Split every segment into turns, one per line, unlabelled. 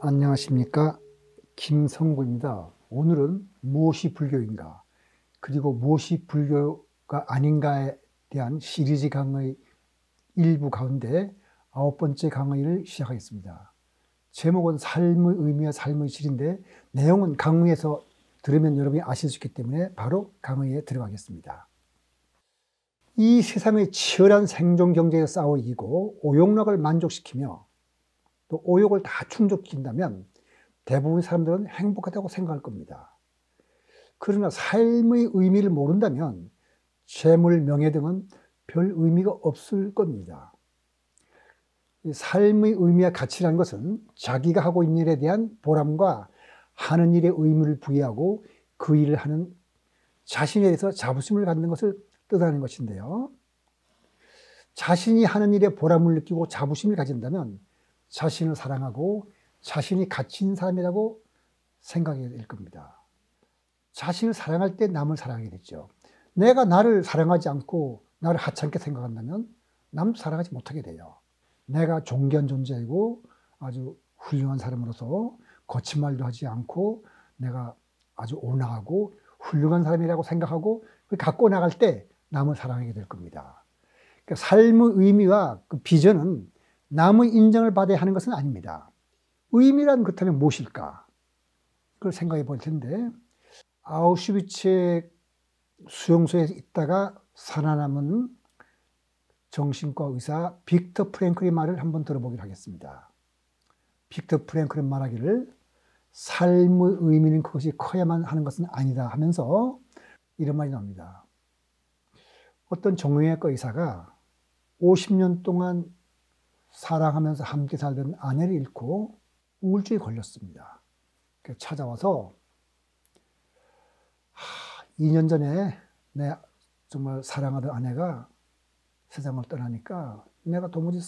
안녕하십니까. 김성구입니다. 오늘은 무엇이 불교인가, 그리고 무엇이 불교가 아닌가에 대한 시리즈 강의 일부 가운데 9번째 강의를 시작하겠습니다. 제목은 삶의 의미와 삶의 질인데 내용은 강의에서 들으면 여러분이 아실 수 있기 때문에 바로 강의에 들어가겠습니다. 이 세상의 치열한 생존 경쟁에 싸워 이기고 오욕락을 만족시키며 또 오욕을 다 충족시킨다면 대부분의 사람들은 행복하다고 생각할 겁니다. 그러나 삶의 의미를 모른다면 재물, 명예 등은 별 의미가 없을 겁니다. 삶의 의미와 가치라는 것은 자기가 하고 있는 일에 대한 보람과 하는 일에 의미를 부여하고 그 일을 하는 자신에 대해서 자부심을 갖는 것을 뜻하는 것인데요. 자신이 하는 일에 보람을 느끼고 자부심을 가진다면 자신을 사랑하고 자신이 가치 있는 사람이라고 생각하게 될 겁니다. 자신을 사랑할 때 남을 사랑하게 되죠. 내가 나를 사랑하지 않고 나를 하찮게 생각한다면 남 사랑하지 못하게 돼요. 내가 존귀한 존재이고 아주 훌륭한 사람으로서 거친 말도 하지 않고 내가 아주 온화하고 훌륭한 사람이라고 생각하고 갖고 나갈 때 남을 사랑하게 될 겁니다. 그러니까 삶의 의미와 그 비전은 남의 인정을 받아야 하는 것은 아닙니다. 의미란 그렇다면 무엇일까? 그걸 생각해 볼 텐데, 아우슈비츠의 수용소에 있다가 살아남은 정신과 의사 빅터 프랭클의 말을 한번 들어보기로 하겠습니다. 빅터 프랭클은 말하기를 삶의 의미는 그것이 커야만 하는 것은 아니다 하면서 이런 말이 나옵니다. 어떤 정형외과 의사가 50년 동안 사랑하면서 함께 살던 아내를 잃고 우울증에 걸렸습니다. 찾아와서 2년 전에 내 정말 사랑하던 아내가 세상을 떠나니까 내가 도무지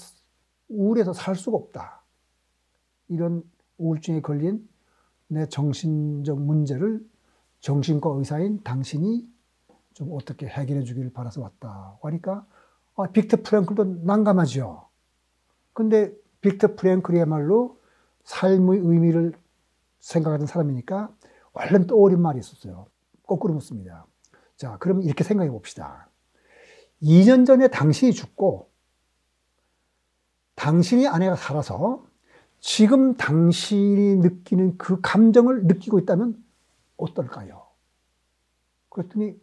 우울해서 살 수가 없다. 이런 우울증에 걸린 내 정신적 문제를 정신과 의사인 당신이 좀 어떻게 해결해 주기를 바라서 왔다 하니까 빅터 프랭클도 난감하죠. 근데 빅터 프랭클이야말로 삶의 의미를 생각하는 사람이니까 얼른 떠오른 말이 있었어요. 거꾸로 묻습니다. 자, 그럼 이렇게 생각해 봅시다. 2년 전에 당신이 죽고 당신의 아내가 살아서 지금 당신이 느끼는 그 감정을 느끼고 있다면 어떨까요? 그랬더니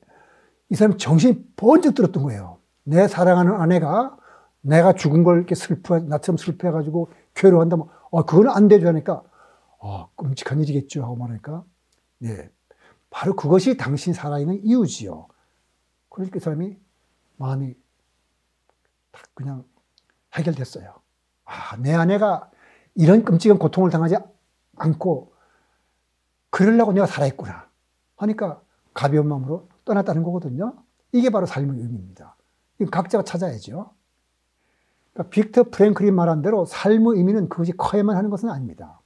이 사람이 정신이 번쩍 들었던 거예요. 내 사랑하는 아내가 내가 죽은 걸 이렇게 나처럼 슬퍼해가지고 괴로워한다면, 그건 안 되죠 하니까, 끔찍한 일이겠죠 하고 말하니까, 네. 바로 그것이 당신이 살아있는 이유지요. 그러니까 그 사람이 마음이 그냥 해결됐어요. 내 아내가 이런 끔찍한 고통을 당하지 않고, 그러려고 내가 살아있구나. 하니까 가벼운 마음으로 떠났다는 거거든요. 이게 바로 삶의 의미입니다. 각자가 찾아야죠. 그러니까 빅터 프랭클이 말한 대로 삶의 의미는 그것이 커야만 하는 것은 아닙니다.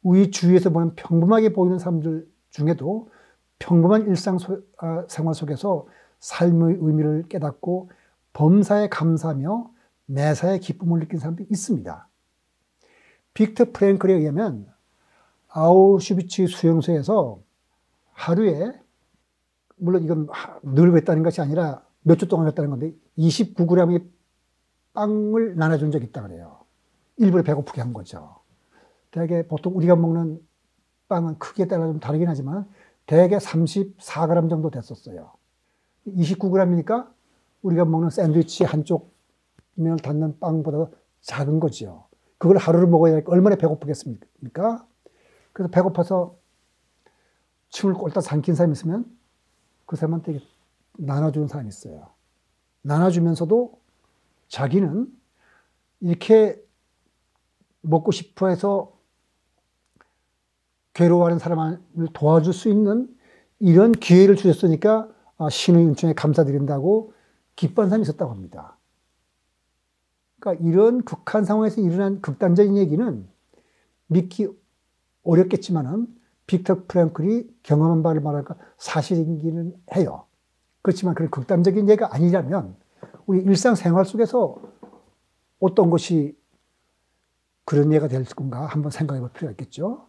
우리 주위에서 보는 평범하게 보이는 사람들 중에도 평범한 일상생활 속에서 삶의 의미를 깨닫고 범사에 감사하며 매사에 기쁨을 느끼는 사람들이 있습니다. 빅터 프랭클에 의하면 아우슈비츠 수용소에서 하루에, 물론 이건 늘 그랬다는 것이 아니라 몇 주 동안 했다는 건데 29g의 빵을 나눠준 적이 있다 그래요. 일부러 배고프게 한 거죠. 대개 보통 우리가 먹는 빵은 크기에 따라 좀 다르긴 하지만 대개 34g 정도 됐었어요. 29g이니까 우리가 먹는 샌드위치 한쪽 면을 닿는 빵보다 작은 거죠. 그걸 하루를 먹어야 하니까 얼마나 배고프겠습니까? 그래서 배고파서 침을 꼴딱 삼킨 사람이 있으면 그 사람한테 나눠주는 사람이 있어요. 나눠주면서도 자기는 이렇게 먹고 싶어 해서 괴로워하는 사람을 도와줄 수 있는 이런 기회를 주셨으니까 신의 은총에 감사드린다고 기뻐하는 사람이 있었다고 합니다. 그러니까 이런 극한 상황에서 일어난 극단적인 얘기는 믿기 어렵겠지만은 빅터 프랭클이 경험한 바를 말하니까 사실이기는 해요. 그렇지만 그런 극단적인 얘기가 아니라면 우리 일상생활 속에서 어떤 것이 그런 예가 될 건가 한번 생각해 볼 필요가 있겠죠.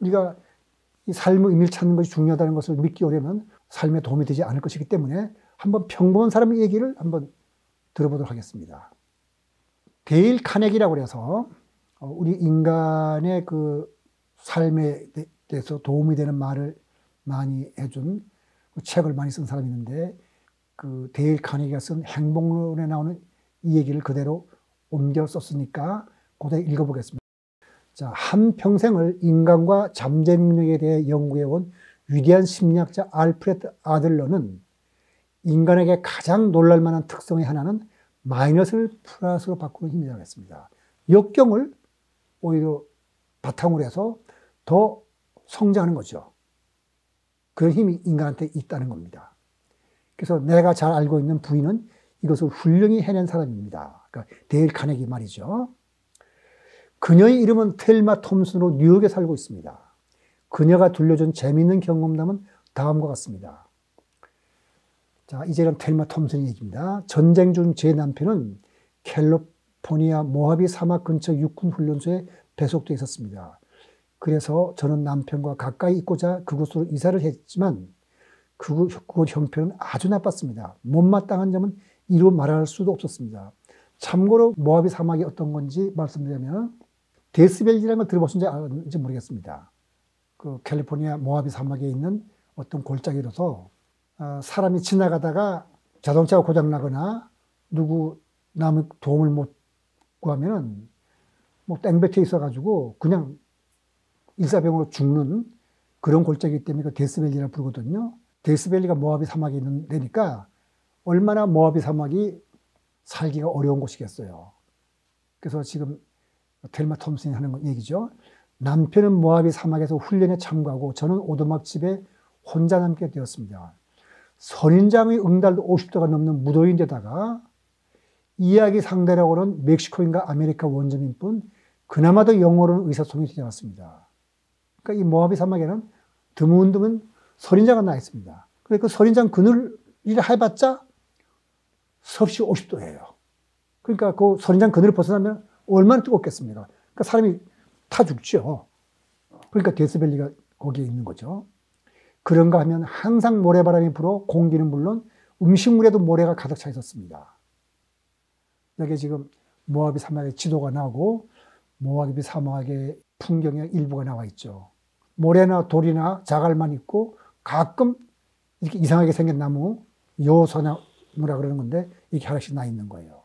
우리가 이 삶의 의미를 찾는 것이 중요하다는 것을 믿기 어려면 삶에 도움이 되지 않을 것이기 때문에 한번 평범한 사람의 얘기를 한번 들어보도록 하겠습니다. 데일 카네기라고 해서 우리 인간의 그 삶에 대해서 도움이 되는 말을 많이 해준 책을 많이 쓴 사람이 있는데 그 데일 카네기가 쓴 행복론에 나오는 이 얘기를 그대로 옮겨 썼으니까 그대로 읽어보겠습니다. 자, 한평생을 인간과 잠재 능력에 대해 연구해온 위대한 심리학자 알프레드 아들러는 인간에게 가장 놀랄만한 특성의 하나는 마이너스를 플러스로 바꾸는 힘이라고 했습니다. 역경을 오히려 바탕으로 해서 더 성장하는 거죠. 그런 힘이 인간한테 있다는 겁니다. 그래서 내가 잘 알고 있는 부인은 이것을 훌륭히 해낸 사람입니다. 그러니까 데일 카네기 말이죠. 그녀의 이름은 텔마 톰슨으로 뉴욕에 살고 있습니다. 그녀가 들려준 재미있는 경험담은 다음과 같습니다. 자, 이제는 텔마 톰슨 얘기입니다. 전쟁 중 제 남편은 캘리포니아 모하비 사막 근처 육군 훈련소에 배속되어 있었습니다. 그래서 저는 남편과 가까이 있고자 그곳으로 이사를 했지만 그곳 형편은 아주 나빴습니다. 못마땅한 점은 이루 말할 수도 없었습니다. 참고로 모하비 사막이 어떤 건지 말씀드리면 데스밸리라는 걸 들어보신지 모르겠습니다. 그 캘리포니아 모하비 사막에 있는 어떤 골짜기로서 사람이 지나가다가 자동차가 고장나거나 누구 남의 도움을 못 구하면은 뭐 땡볕에 있어가지고 그냥 일사병으로 죽는 그런 골짜기이기 때문에 그 데스밸리라고 부르거든요. 데스밸리가 모하비 사막에 있는 데니까 얼마나 모하비 사막이 살기가 어려운 곳이겠어요. 그래서 지금 텔마 톰슨이 하는 얘기죠. 남편은 모하비 사막에서 훈련에 참가하고 저는 오두막집에 혼자 남게 되었습니다. 선인장의 응달도 50도가 넘는 무더위인데다가 이야기 상대라고는 멕시코인과 아메리카 원주민뿐 그나마도 영어로는 의사소통이 되지 않았습니다. 그러니까 이 모하비 사막에는 드문드문 선인장가 나 있습니다. 그런데 그 선인장 그늘을 해봤자 섭씨 50도예요. 그러니까 그 선인장 그늘을 벗어나면 얼마나 뜨겁겠습니까? 그러니까 사람이 타 죽죠. 그러니까 데스밸리가 거기에 있는 거죠. 그런가 하면 항상 모래바람이 불어 공기는 물론 음식물에도 모래가 가득 차 있었습니다. 여기 지금 모하비 사막의 지도가 나오고 모하비 사막의 풍경의 일부가 나와 있죠. 모래나 돌이나 자갈만 있고 가끔 이렇게 이상하게 생긴 나무, 요소나무라 그러는 건데 이렇게 하나씩 나 있는 거예요.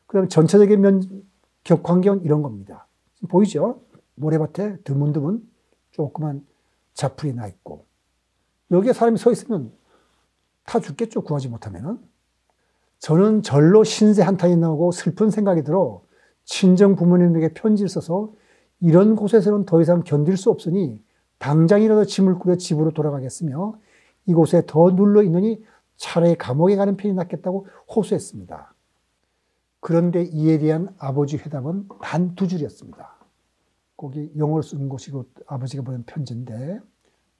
그 다음에 전체적인 격환경은 이런 겁니다. 보이죠? 모래밭에 드문드문 조그만 자풀이 나 있고 여기에 사람이 서 있으면 타 죽겠죠. 구하지 못하면. 저는 절로 신세 한탄이 나오고 슬픈 생각이 들어 친정 부모님에게 편지를 써서 이런 곳에서는 더 이상 견딜 수 없으니 당장이라도 짐을 꾸려 집으로 돌아가겠으며 이곳에 더 눌러 있느니 차라리 감옥에 가는 편이 낫겠다고 호소했습니다. 그런데 이에 대한 아버지 회답은 단 2줄이었습니다. 거기 영어로 쓴 것이고 아버지가 보낸 편지인데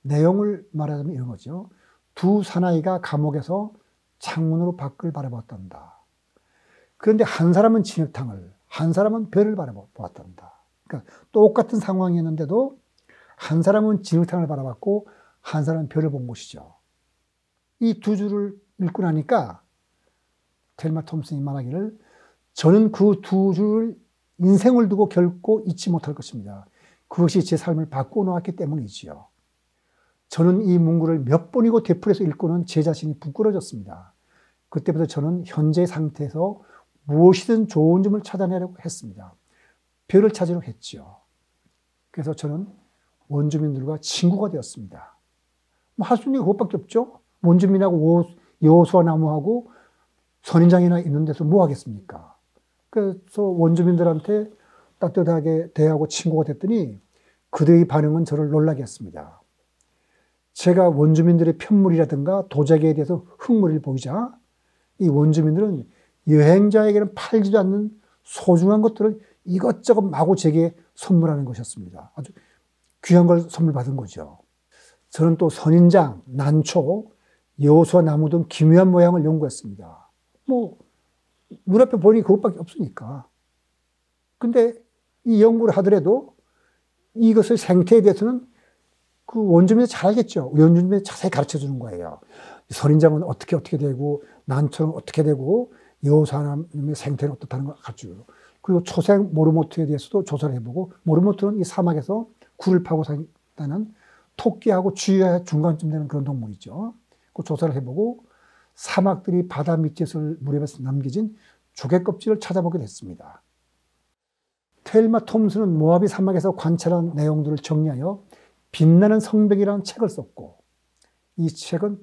내용을 말하자면 이런 거죠. 두 사나이가 감옥에서 창문으로 밖을 바라보았단다. 그런데 한 사람은 진흙탕을, 한 사람은 별을 바라보았단다. 그러니까 똑같은 상황이었는데도 한 사람은 진흙탕을 바라봤고 한 사람은 별을 본 것이죠. 이 2줄을 읽고 나니까 텔마 톰슨이 말하기를 저는 그 2줄을 인생을 두고 결코 잊지 못할 것입니다. 그것이 제 삶을 바꾸어 놓았기 때문이지요. 저는 이 문구를 몇 번이고 되풀이해서 읽고는 제 자신이 부끄러졌습니다. 그때부터 저는 현재 상태에서 무엇이든 좋은 점을 찾아내려고 했습니다. 별을 찾으려고 했죠. 그래서 저는 원주민들과 친구가 되었습니다. 뭐 할 수 있는 게 그것밖에 없죠. 원주민하고 여호수아 나무하고 선인장이나 있는 데서 뭐 하겠습니까? 그래서 원주민들한테 따뜻하게 대하고 친구가 됐더니 그들의 반응은 저를 놀라게 했습니다. 제가 원주민들의 편물이라든가 도자기에 대해서 흥미를 보이자 이 원주민들은 여행자에게는 팔지도 않는 소중한 것들을 이것저것 마구 제게 선물하는 것이었습니다. 아주 귀한 걸 선물 받은 거죠. 저는 또 선인장, 난초, 여호수아 나무 등 기묘한 모양을 연구했습니다. 뭐 눈앞에 보니 그것밖에 없으니까. 근데 이 연구를 하더라도 이것의 생태에 대해서는 그 원주민이 잘 알겠죠. 원주민이 자세히 가르쳐 주는 거예요. 선인장은 어떻게 되고, 난초는 어떻게 되고, 여우사람의 생태는 어떻다는 걸 가르쳐 줘요. 그리고 초생 모르모트에 대해서도 조사를 해보고, 모르모트는 이 사막에서 굴을 파고 사는 토끼하고 쥐의 중간쯤 되는 그런 동물이죠. 그 조사를 해보고, 사막들이 바다 밑에서 무렵에서 남겨진 조개 껍질을 찾아보게 됐습니다. 텔마 톰슨은 모하비 사막에서 관찰한 내용들을 정리하여 빛나는 성벽이라는 책을 썼고, 이 책은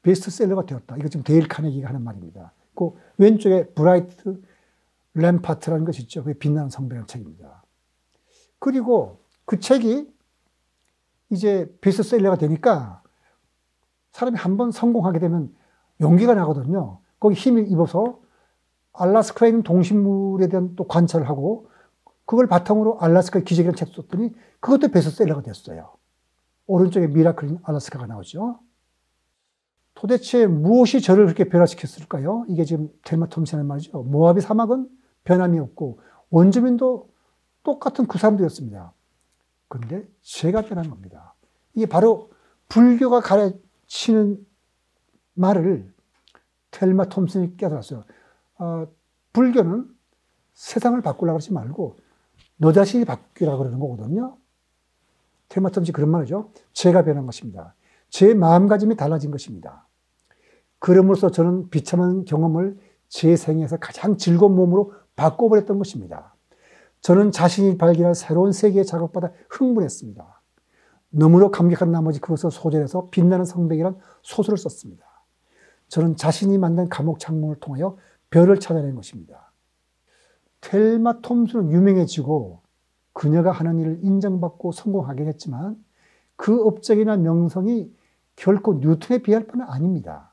베스트셀러가 되었다. 이거 지금 데일 카네기가 하는 말입니다. 그 왼쪽에 브라이트 램파트라는 것이 있죠. 그게 빛나는 성벽이라는 책입니다. 그리고 그 책이 이제 베스트셀러가 되니까 사람이 한번 성공하게 되면 용기가 나거든요. 거기 힘을 입어서 알라스카에 있는 동식물에 대한 또 관찰을 하고, 그걸 바탕으로 알라스카의 기적이라는 책을 썼더니 그것도 베스트셀러가 됐어요. 오른쪽에 미라클 알라스카가 나오죠. 도대체 무엇이 저를 그렇게 변화시켰을까요? 이게 지금 텔마 톰슨의 말이죠. 모하비 사막은 변함이 없고 원주민도 똑같은 그 사람들이었습니다. 그런데 제가 변한 겁니다. 이게 바로 불교가 가르치는 말을 텔마 톰슨이 깨달았어요. 불교는 세상을 바꾸려고 하지 말고 너 자신이 바뀌라고 그러는 거거든요. 텔마 톰슨이 그런 말이죠. 제가 변한 것입니다. 제 마음가짐이 달라진 것입니다. 그럼으로써 저는 비참한 경험을 제 생에서 가장 즐거운 몸으로 바꿔버렸던 것입니다. 저는 자신이 발견한 새로운 세계에 자극받아 흥분했습니다. 너무나 감격한 나머지 그것을 소절해서 빛나는 성벽이란 소설을 썼습니다. 저는 자신이 만든 감옥 창문을 통하여 별을 찾아낸 것입니다. 텔마 톰슨은 유명해지고 그녀가 하는 일을 인정받고 성공하긴 했지만 그 업적이나 명성이 결코 뉴턴에 비할 바는 아닙니다.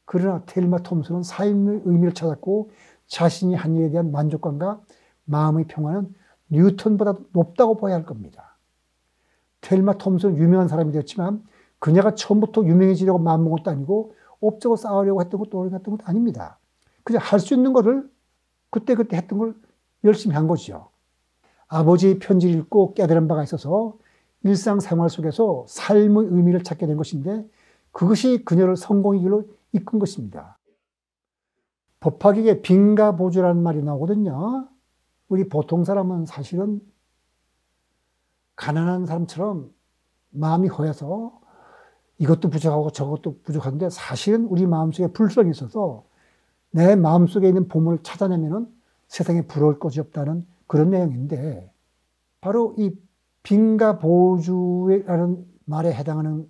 그러나 텔마 톰슨은 삶의 의미를 찾았고 자신이 한 일에 대한 만족감과 마음의 평화는 뉴턴보다 높다고 봐야 할 겁니다. 텔마 톰슨은 유명한 사람이 되었지만 그녀가 처음부터 유명해지려고 마음먹은 것도 아니고 업적을 쌓으려고 했던 것도 했던 것도 아닙니다. 그냥 할 수 있는 것을 그때그때 했던 걸 열심히 한 거죠. 아버지의 편지를 읽고 깨달은 바가 있어서 일상생활 속에서 삶의 의미를 찾게 된 것인데 그것이 그녀를 성공의 길로 이끈 것입니다. 법화기에 빈가보조라는 말이 나오거든요. 우리 보통 사람은 사실은 가난한 사람처럼 마음이 허해서 이것도 부족하고 저것도 부족한데 사실은 우리 마음속에 불성이 있어서 내 마음속에 있는 보물을 찾아내면 세상에 부러울 것이 없다는 그런 내용인데 바로 이 빈가보주라는 말에 해당하는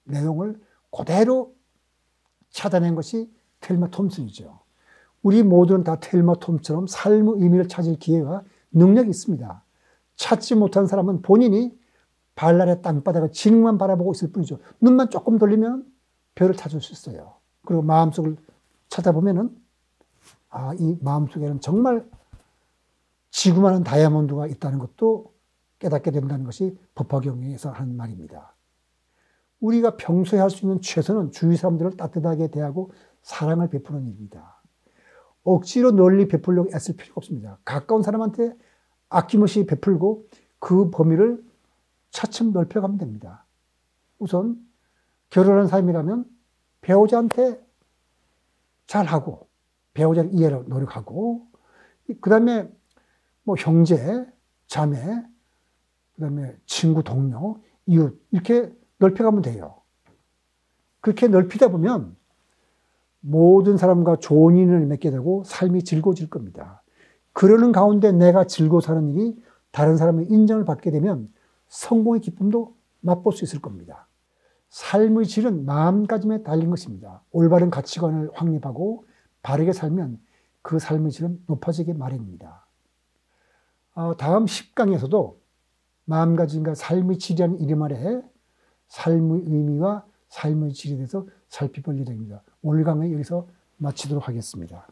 내용을 그대로 찾아낸 것이 텔마 톰슨이죠. 우리 모두는 다 텔마 톰처럼 삶의 의미를 찾을 기회가 능력이 있습니다. 찾지 못한 사람은 본인이 발날의 땅바닥을 지능만 바라보고 있을 뿐이죠. 눈만 조금 돌리면 별을 찾을 수 있어요. 그리고 마음속을 찾아보면은 이 마음속에는 정말 지구만한 다이아몬드가 있다는 것도 깨닫게 된다는 것이 법화경에서 하는 말입니다. 우리가 평소에 할 수 있는 최선은 주위 사람들을 따뜻하게 대하고 사랑을 베푸는 일입니다. 억지로 널리 베풀려고 애쓸 필요가 없습니다. 가까운 사람한테 아낌없이 베풀고 그 범위를 차츰 넓혀가면 됩니다. 우선 결혼한 사람이라면 배우자한테 잘하고 배우자를 이해하려고 노력하고 그 다음에 뭐 형제, 자매, 그 다음에 친구, 동료, 이웃 이렇게 넓혀가면 돼요. 그렇게 넓히다 보면 모든 사람과 좋은 인연을 맺게 되고 삶이 즐거워질 겁니다. 그러는 가운데 내가 즐거워 사는 일이 다른 사람의 인정을 받게 되면 성공의 기쁨도 맛볼 수 있을 겁니다. 삶의 질은 마음가짐에 달린 것입니다. 올바른 가치관을 확립하고 바르게 살면 그 삶의 질은 높아지게 마련입니다. 다음 10강에서도 마음가짐과 삶의 질이라는 이름 아래 삶의 의미와 삶의 질에 대해서 살펴볼 예정입니다. 오늘 강의 여기서 마치도록 하겠습니다.